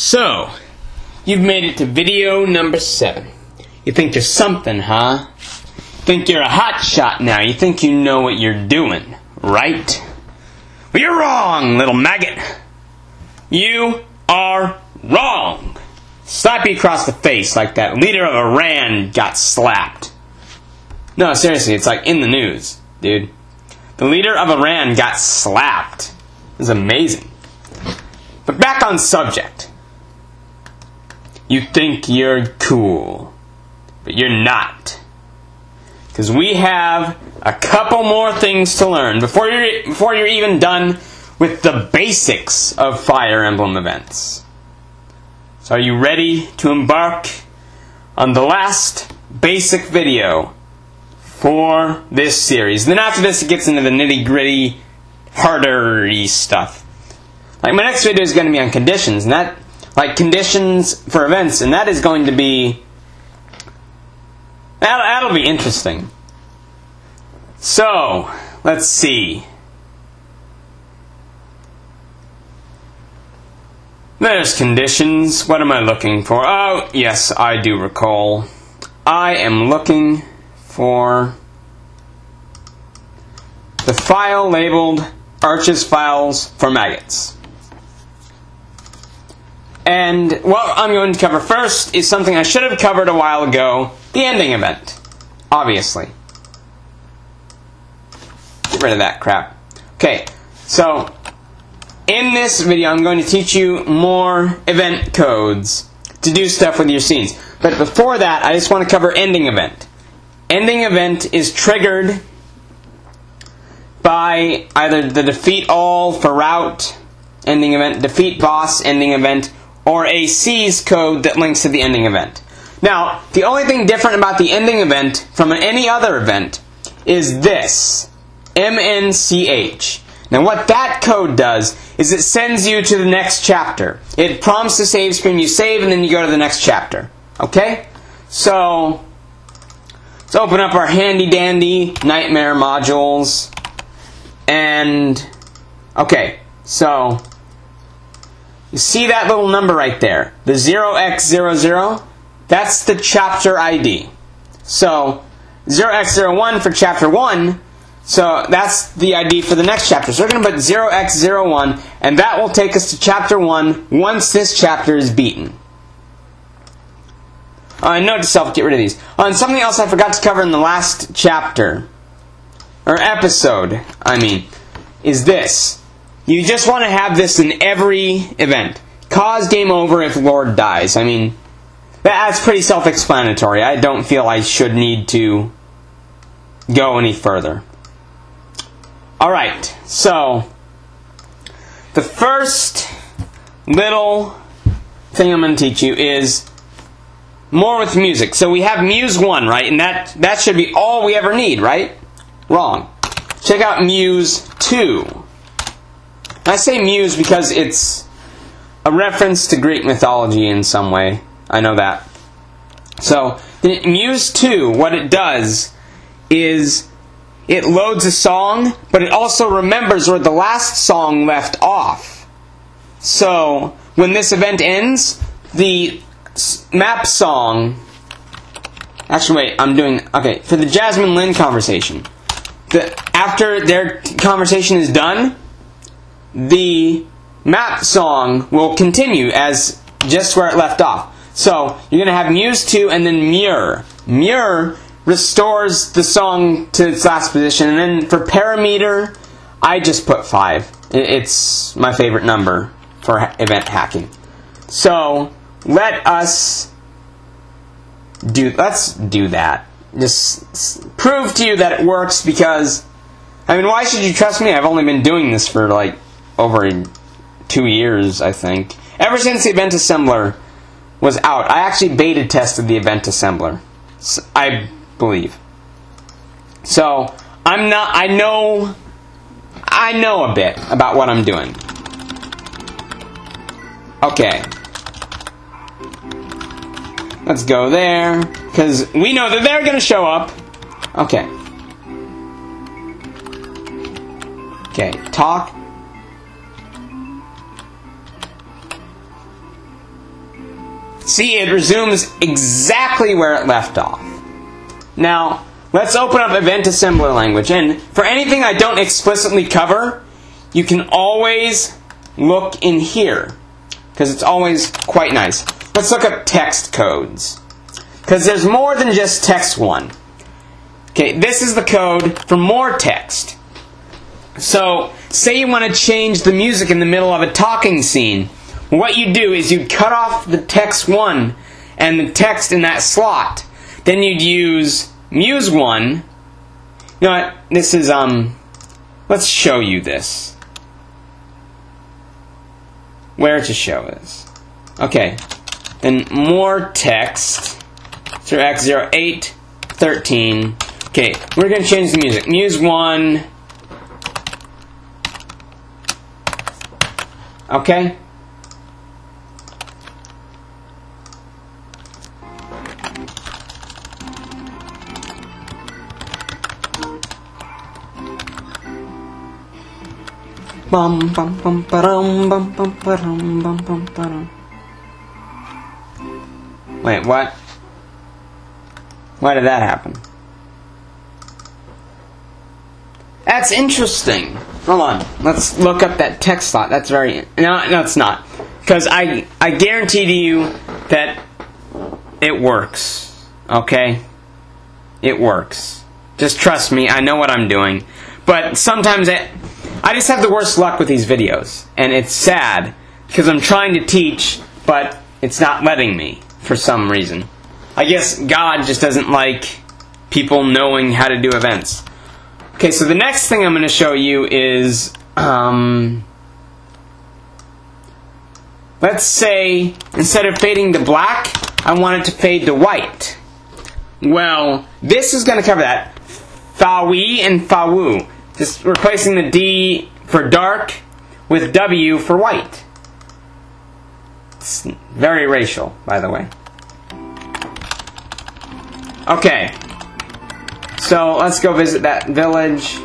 So, you've made it to video number 7. You think you're something, huh? Think you're a hot shot now. You think you know what you're doing, right? Well, you're wrong, little maggot. You are wrong. Slap you across the face like that leader of Iran got slapped. No, seriously, it's like in the news, dude. The leader of Iran got slapped. It was amazing. But back on subject. You think you're cool, but you're not. Because we have a couple more things to learn before you're even done with the basics of Fire Emblem events. So are you ready to embark on the last basic video for this series? Then after this it gets into the nitty-gritty, harder-y stuff. Like my next video is going to be on conditions, and that, like conditions for events, and that is going to be, that'll be interesting. So, let's see. There's conditions. What am I looking for? Oh, yes, I do recall. I am looking for the file labeled Arches Files for Maggots. And what I'm going to cover first is something I should have covered a while ago, the ending event, obviously. Get rid of that crap. Okay, so in this video I'm going to teach you more event codes to do stuff with your scenes. But before that, I just want to cover ending event. Ending event is triggered by either the defeat all for route ending event, defeat boss ending event, or a seize code that links to the ending event. Now, the only thing different about the ending event from any other event is this, MNCH. Now what that code does is it sends you to the next chapter. It prompts the save screen, you save, and then you go to the next chapter. Okay? So, let's open up our handy-dandy Nightmare modules. And, okay, so you see that little number right there, the 0x00? That's the chapter ID. So 0x01 for chapter 1, so that's the ID for the next chapter. So we're going to put 0x01, and that will take us to chapter 1 once this chapter is beaten. Note to self, get rid of these. And something else I forgot to cover in the last chapter, or episode, I mean, is this. You just want to have this in every event. Cause game over if Lord dies. I mean, that's pretty self-explanatory. I don't feel I should need to go any further. Alright, so the first little thing I'm going to teach you is more with music. So we have Muse 1, right? And that should be all we ever need, right? Wrong. Check out Muse 2. I say Muse because it's a reference to Greek mythology in some way. I know that. So, Muse 2, what it does is it loads a song, but it also remembers where the last song left off. So, when this event ends, the map song... Actually, wait, I'm doing... Okay, for the Jasmine Lynn conversation. After their conversation is done, the map song will continue as just where it left off. So, you're going to have Muse 2 and then Muir. Muir restores the song to its last position. And then for parameter, I just put 5. It's my favorite number for event hacking. So, let's do that. Just prove to you that it works because, I mean, why should you trust me? I've only been doing this for like over 2 years, I think. Ever since the Event Assembler was out. I actually beta tested the Event Assembler, I believe. So, I know a bit about what I'm doing. Okay. Let's go there, because we know that they're going to show up. Okay. Okay, talk. See, it resumes exactly where it left off. Now, let's open up Event Assembler language. And for anything I don't explicitly cover, you can always look in here, because it's always quite nice. Let's look up text codes, because there's more than just text 1. Okay, this is the code for more text. So, say you want to change the music in the middle of a talking scene. What you do is you'd cut off the text 1 and the text in that slot. Then you'd use Muse1. You know what? This is, let's show you this. Where to show this. Okay. Then more text. 0x08 13. Okay, we're going to change the music. Muse1. Okay? Bum bum bum ba-dum bum bum ba-dum bum bum ba-dum. Wait, what? Why did that happen? That's interesting. Hold on. Let's look up that text slot. That's very... No, it's not. Because I guarantee to you that it works. Okay? It works. Just trust me. I know what I'm doing. But sometimes I just have the worst luck with these videos. And it's sad. Because I'm trying to teach, but it's not letting me. For some reason. I guess God just doesn't like people knowing how to do events. Okay, so the next thing I'm going to show you is, let's say, instead of fading to black, I want it to fade to white. Well, this is going to cover that. Fa-wee and fa-woo. Just replacing the D for dark with W for white. It's very racial, by the way. Okay. So, let's go visit that village.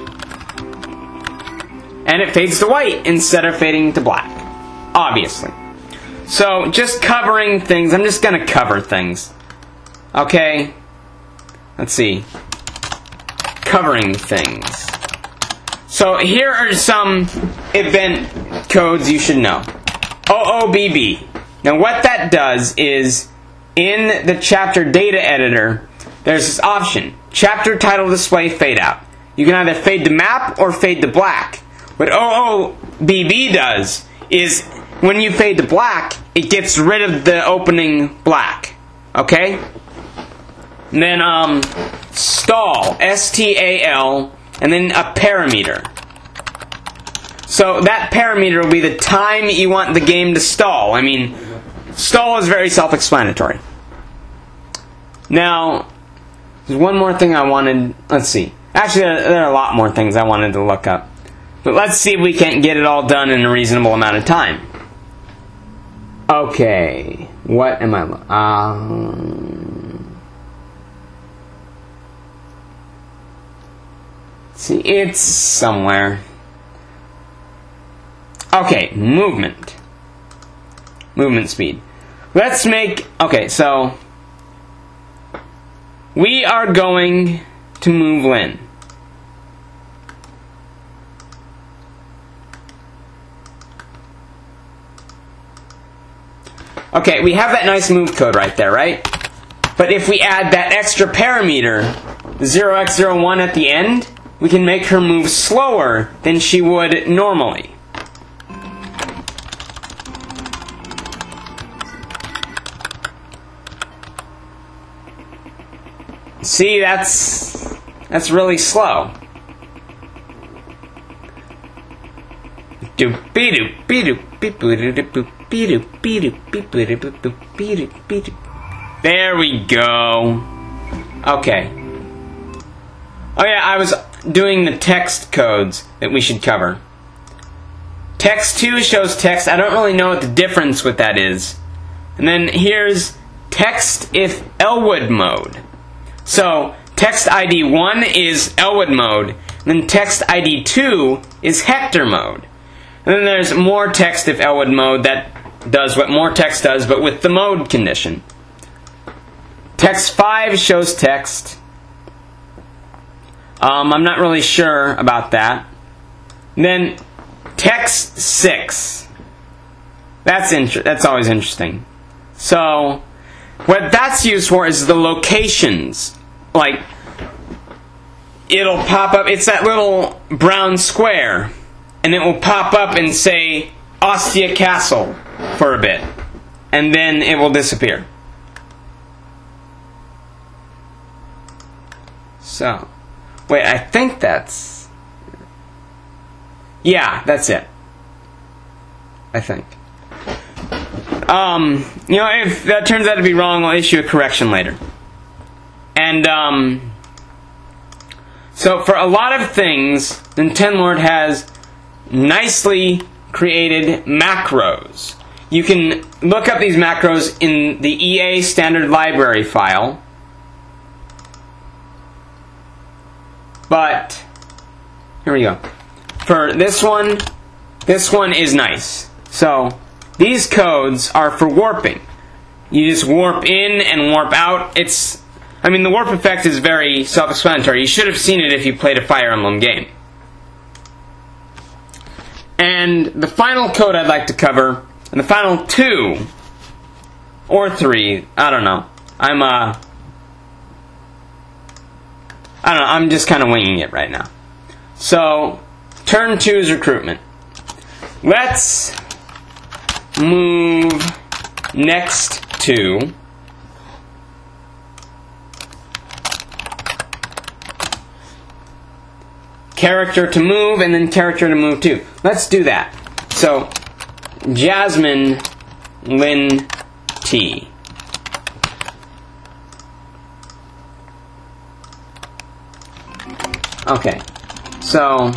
And it fades to white instead of fading to black. Obviously. So, just covering things. I'm just going to cover things. Okay. Let's see. Covering things. So, here are some event codes you should know. OOBB. Now, what that does is, in the chapter data editor, there's this option. Chapter title display fade out. You can either fade to map or fade to black. What OOBB does is when you fade to black, it gets rid of the opening black. Okay? And then stall, S-T-A-L, and then a parameter. So that parameter will be the time you want the game to stall. I mean, stall is very self-explanatory. Now, there's one more thing I wanted... Let's see. Actually, there are a lot more things I wanted to look up. But let's see if we can't get it all done in a reasonable amount of time. Okay. What am I... see, it's somewhere. Okay, movement. Movement speed. Let's make... Okay, so... we are going to move Lynn. Okay, we have that nice move code right there, right? But if we add that extra parameter, 0x01 at the end, we can make her move slower than she would normally. See, that's really slow. There we go. Okay. Oh yeah, I was doing the text codes that we should cover. Text 2 shows text. I don't really know what the difference with that is. And then here's text if Elwood mode. So, text ID 1 is Elwood mode, then text ID 2 is Hector mode. And then there's more text if Elwood mode that does what more text does, but with the mode condition. Text 5 shows text. I'm not really sure about that. Then text 6. That's always interesting. So what that's used for is the locations. Like, it'll pop up, it's that little brown square, and it will pop up and say Ostia Castle for a bit, and then it will disappear. So, wait, I think that's... yeah, that's it. I think. You know, if that turns out to be wrong, I'll issue a correction later. And, so for a lot of things, Nintenlord has nicely created macros. You can look up these macros in the EA standard library file. But, here we go. For this one is nice. So, these codes are for warping. You just warp in and warp out. I mean, the warp effect is very self-explanatory. You should have seen it if you played a Fire Emblem game. And the final code I'd like to cover, and the final 2, or 3, I don't know. I'm just kind of winging it right now. So, turn 2 is recruitment. Let's move next to character to move, and then character to move to. Let's do that. So, Jasmine Lynn T. Okay, so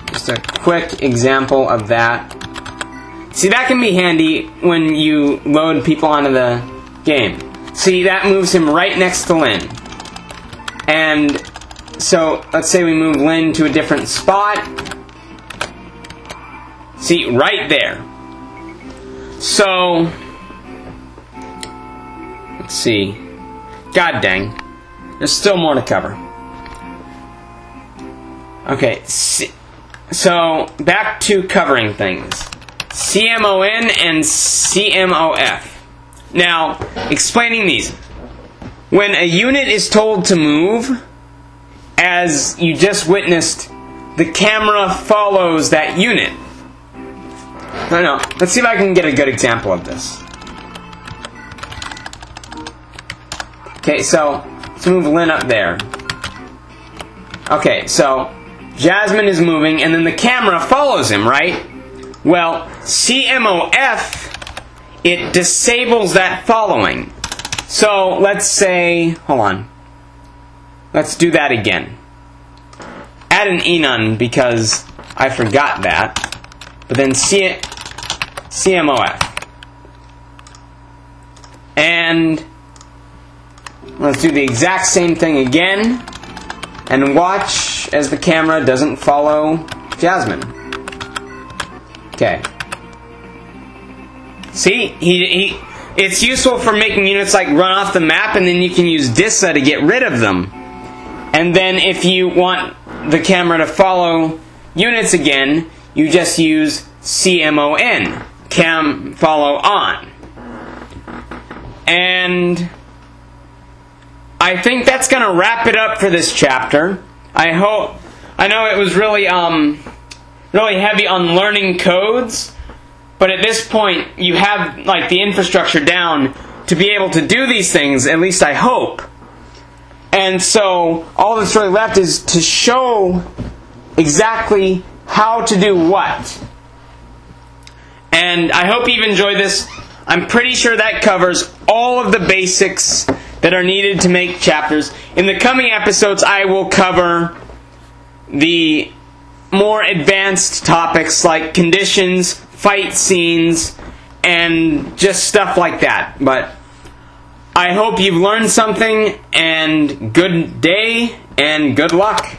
just a quick example of that. See, that can be handy when you load people onto the game. See, that moves him right next to Lynn. And so, let's say we move Lynn to a different spot. See, right there. So, let's see. God dang. There's still more to cover. Okay, so back to covering things. CMON and CMOF. Now, explaining these. When a unit is told to move, as you just witnessed, the camera follows that unit. No, let's see if I can get a good example of this. Okay, so let's move Lynn up there. Okay, so Jasmine is moving, and then the camera follows him, right? Well, CMOF, it disables that following. So, let's say, hold on. Let's do that again. Add an enum because I forgot that. But then CMOF. And let's do the exact same thing again. And watch as the camera doesn't follow Jasmine. Okay. See? It's useful for making units like run off the map, and then you can use DISA to get rid of them. And then if you want the camera to follow units again, you just use CMON. Cam follow on. And I think that's going to wrap it up for this chapter. I know it was really heavy on learning codes, but at this point you have like the infrastructure down to be able to do these things, at least I hope. And so all that's really left is to show exactly how to do what. And I hope you've enjoyed this. I'm pretty sure that covers all of the basics that are needed to make chapters. In the coming episodes, I will cover the more advanced topics like conditions, fight scenes, and just stuff like that. But I hope you've learned something, and good day, and good luck.